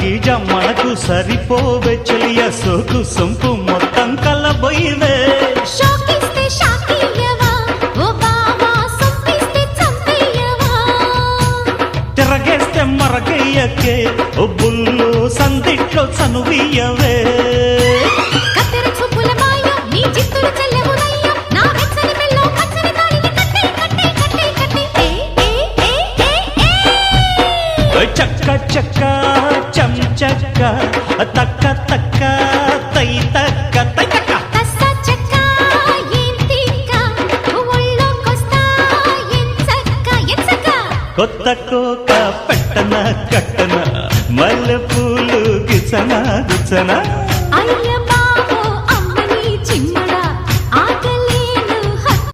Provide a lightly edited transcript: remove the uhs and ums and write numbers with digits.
గీజ మనకు సరిపోవే చెలియ సోకు సొంపు మొత్తం కలబోయివే షోకిస్తే షాకియవా ఓ బావా సొంపిస్తే చంపేయవా తిరగేస్తే మరగయ్యకే ఓ బుల్లు సందిట్లో చనువియవే కత్తెర చూపుల మాయ నీ జిత్తులు చెల్లెవునయ్య నా వెచ్చని మెల్లో పచ్చని తాళిని కట్టే కట్టే కట్టే కట్టే ఏ చక్క చక్క చం చక్క తక్క తక్క తై తక్క తై తక్క కస్స చెక్క ఏం తిక్క ఒళ్ళోకొస్తా ఎంచక్క కొత్త కోక పెట్టన కట్టన మల్లె పూలు గిచన గుచన అయ్య